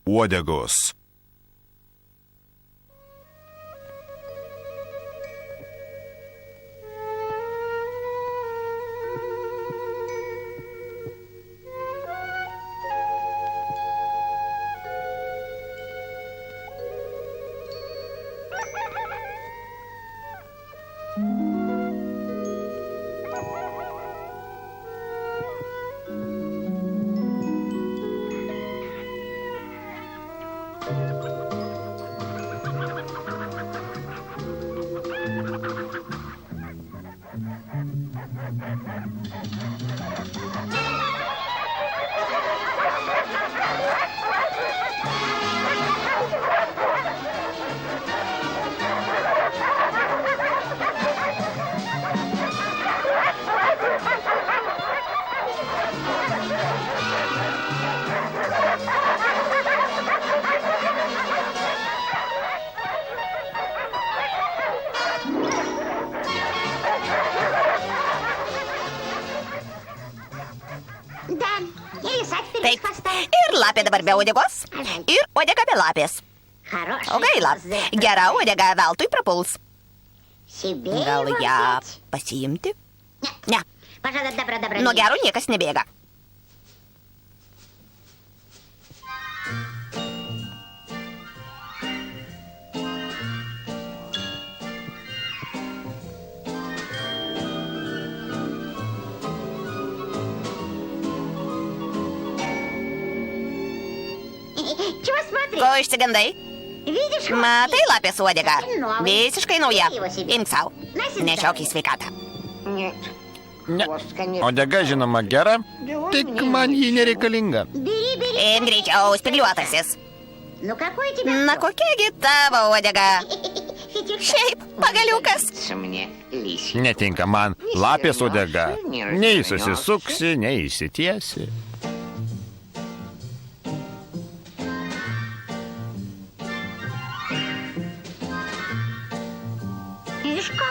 uodegos. Taip, ir lapė dabar be uodegos, ir uodega be lapės. O gaila, gera uodega veltui prapuls. Gal ją pasiimti? Ne, nuo gero niekas nebėga. Ko išsigandai? Matai lapės uodegą? Visiškai nauja. Imk sau. Nešiok į sveikatą. Ne, uodega žinoma gera, tik man ji nereikalinga. Imk greičiau, spigliuotasis. Na kokiagi tavo uodega? Šiaip pagaliukas. Netinka man lapės uodega. Nei susisuksi, nei įsitiesi.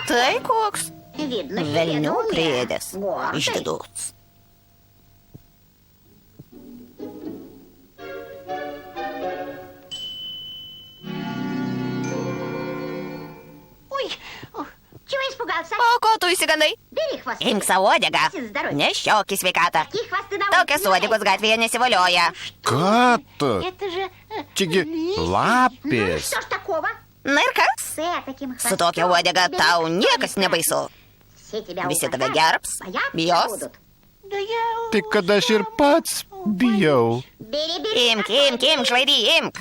Tai koks? Velnių priėdęs. Išdidus. O ko tu įsigandai? Imk savo uodegą. Nešiok į sveikatą. Tokios uodegos gatvėje nesivalioja. Ką tu? Čiagi lapės. Na ir kas? Su tokia uodega tau niekas nebaisu. Visi tave gerbs, bijos. Tik kad aš ir pats bijau. Imk, žvairy, imk.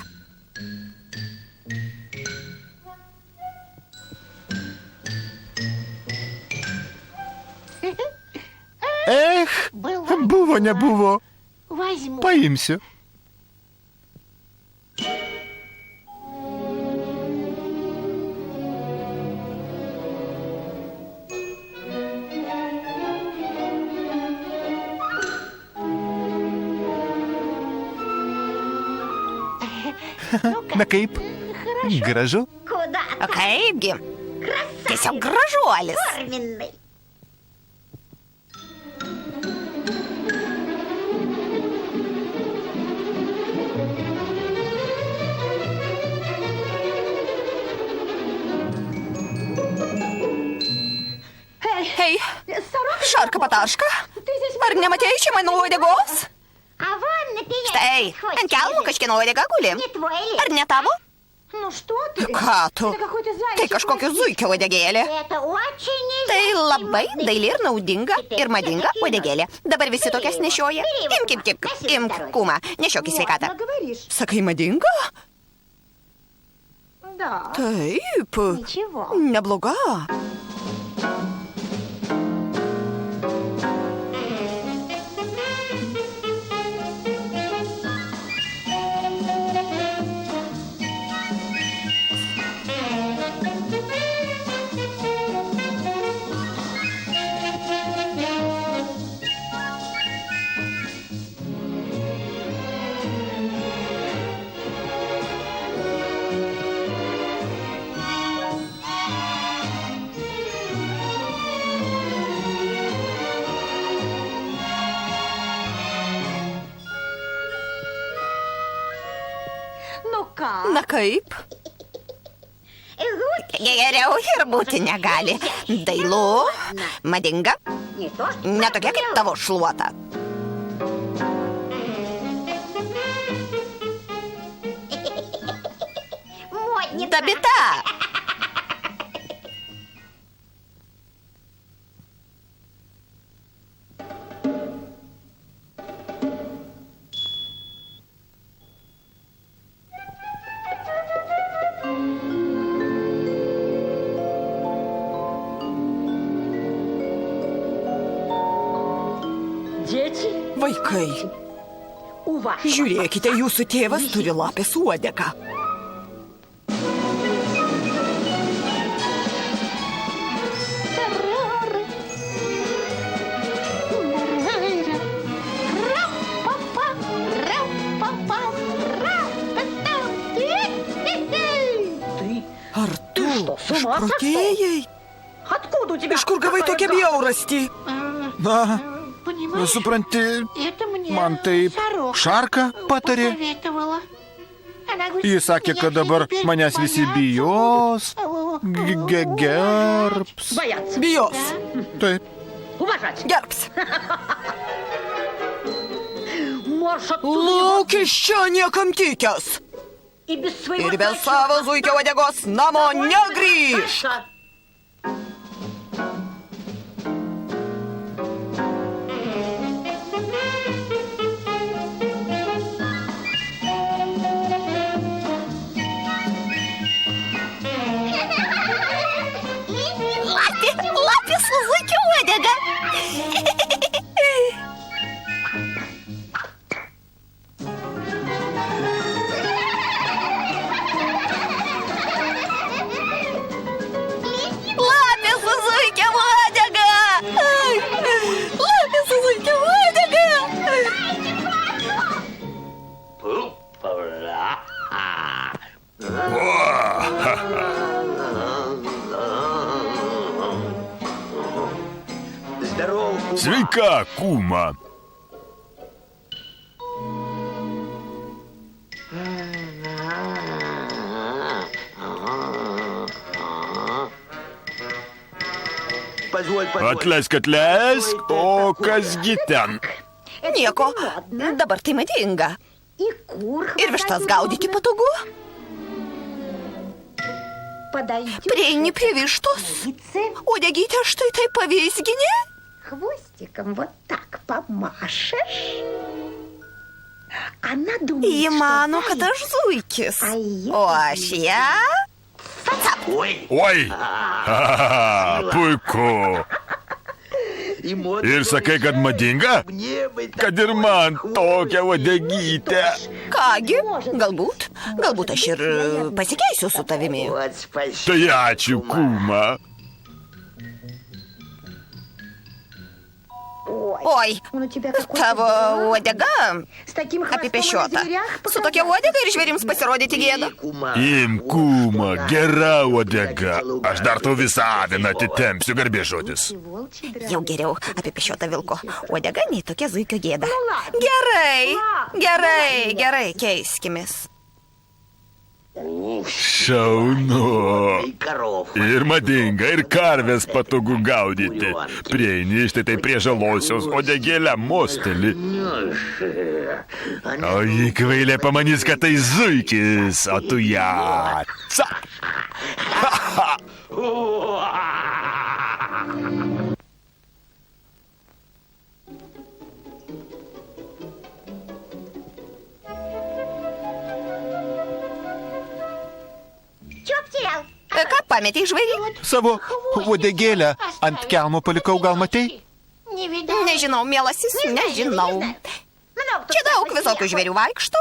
Buvo, nebuvo. Paimsiu. Na kaip? Gražu? O kaipgi? Tiesiog gražuolis. Hei, Šarka Pataška, ar nematėjai čia mano uodegos? Štai, ant kelmų kažkieno uodega guli. Ar ne tavo? Ką tu? Tai kažkokia zuikio uodegėlė. Tai labai daili ir naudinga ir madinga uodegėlė. Dabar visi tokias nešioja. Imk kūmą, nešiok į sveikatą. Sakai madinga? Taip, nebloga. Na kaip? Geriau ir būti negali. Dailu, madinga, ne tokia kaip tavo šluota. Tabita! Vaikai, žiūrėkite, jūsų tėvas turi lapės uodegą. Ar tu išprotėjai? Iš kur gavai tokią bjaurastį? Na, supranti, man taip Šarka patarė. Jis sakė, kad dabar manęs visi bijos, gerbs. Bijos. Taip. Gerbs. Lauk iš čia niekam tikęs. Ir be savo zuikio uodegos namo negrįš. Lapė su zuikio uodega. Sveika, kūma. Atleisk, o kasgi ten? Nieko, dabar tai madinga. Ir vištas gaudyti patogu. Prieini prie vištos. Uodegytę štai taip pavizginė. Хвостиком вот так помашешь. Она думает, Ji mano, kad aš zuikis. O aš ją... Oi! Puiku. Ir sakai, kad madinga? Kad ir man tokią uodegytę. Kągi, galbūt aš ir pasikeisiu su tavimi. Tai ačiū, kūma. Oi, tavo uodega apipešiota. Su tokia uodega ir žvėrims pasirodyti gėda. Im, kūma, gera uodega. Aš dar tau visą aviną atitempsiu, garbės žodis. Jau geriau apipešiota vilko uodega nei tokia zuikio gėda. Gerai, keiskimės. Šaunu. Ir madinga, ir karvės patogu gaudyti. Prieini štai tai prie žalosios uodegėlę mosteli. O jį kvailė pamanys, kad tai zuikis, o tu ją... Cap! Ką pametei, žvairį? Savo uodegėlę ant kelmo palikau, gal matei? Nežinau, mielasis, nežinau. Čia daug visokių žvėrių vaikšto.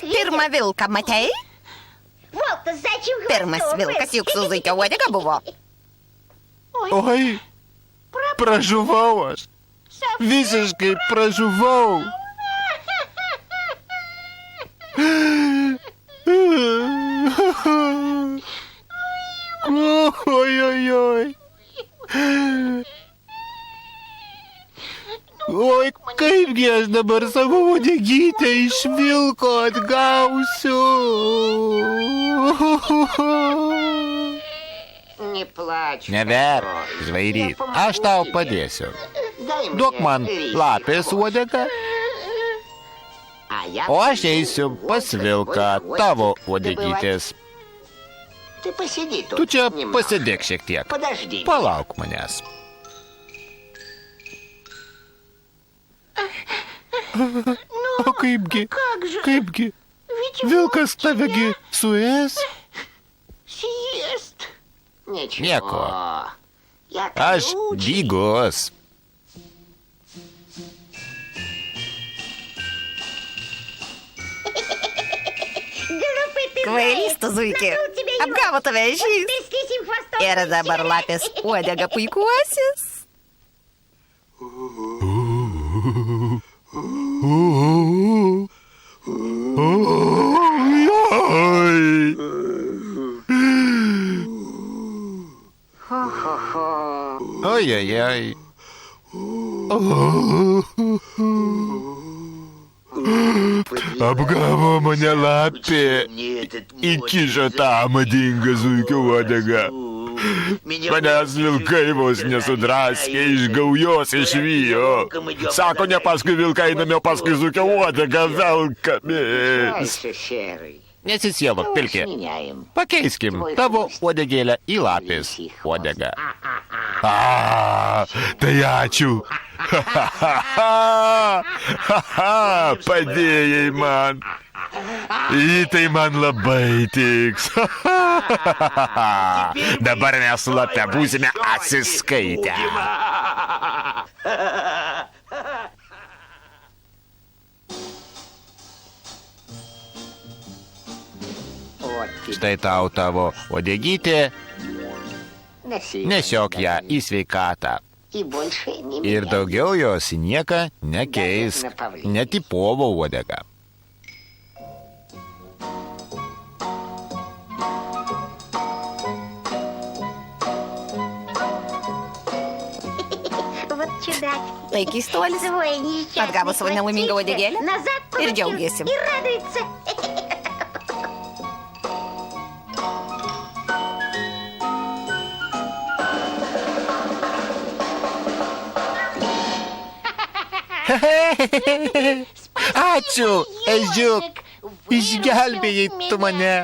pirmą vilką matei? Pirmas vilkas juk su zuikio uodega buvo. Oi, pražuvau aš. Visiškai pražuvau. Oi, oi, oi. Oi, kaipgi aš dabar savo uodegytę iš vilko atgausiu. Neverk, žvairyt, aš tau padėsiu. Duok man lapės uodegą, o aš eisiu pas vilką tavo uodegytės. Tu čia pasėdėk šiek tiek. Palauk manęs. O kaipgi? Vilkas tavegi suės? Nieko. Aš lygus. Kvailys tu, zuiki. Apgavo tave žys. Ir dabar lapės uodega puikuosis. Oi, oi, oi. Apgavo mane lapė. Įkišo tą madingą zuikio uodegą. Manęs vilkai vos nesudraskė, iš gaujos išvijo. Sako, ne paskui vilką einame, o paskui zuikio uodegą velkamės. Nesisielok, pilkė. Pakeiskim tavo uodegėlę į lapės uodegą. Tai ačiū. Padėjai man. Tai man labai tiks. Dabar mes su lape būsime atsiskaitę. Štai tau tavo uodegytė, nešiok ją į sveikatą. Ir daugiau jos į nieką nekeisk, net į povo uodegą. Tai keistuolis atgavo savo nelaimingą uodegėlę ir džiaugiasi. Ačiū, ežiuk, išgelbėjai tu mane.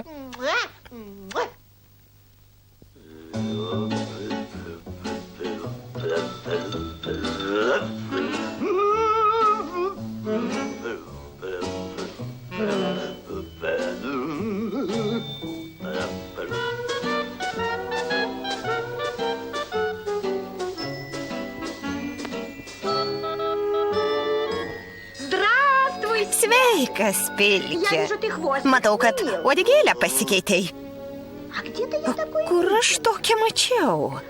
Sveikas, pilkė. Matau, kad uodegėlę pasikeitei. Kur aš tokią mačiau?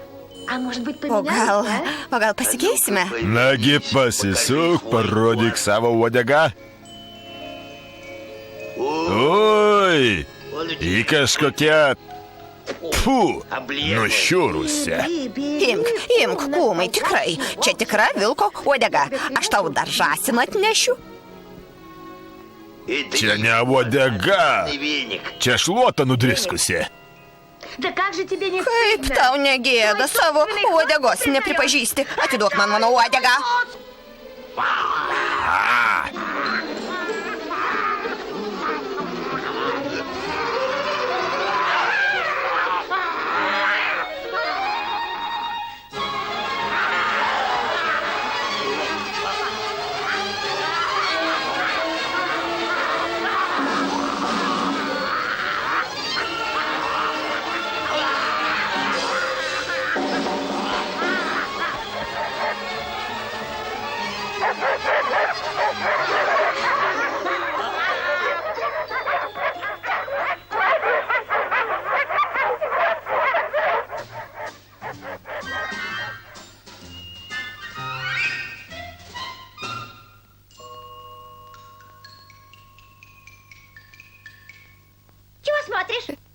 O gal pasikeisime? Nagi pasisuk, parodyk savo uodegą. Oi, į kažkokią... nušiurusią. Imk, kūmai, tikrai. Čia tikra vilko uodega. Aš tau dar žąsiną atnešiu. Čia ne uodega. Čia šluota nudriskusi. Kaip tau negėda, savo uodegos nepripažįsti. Atiduok man mano uodegą.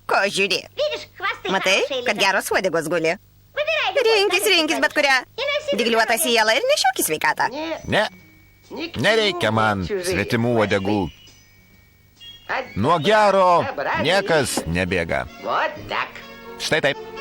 Ko žiūri? Matai, kad geros uodegos guli. Rinkis bet kurią. Dygliuotą sielą ir nešiok į sveikatą. Ne, nereikia man svetimų uodegų. Nuo gero niekas nebėga. Štai taip.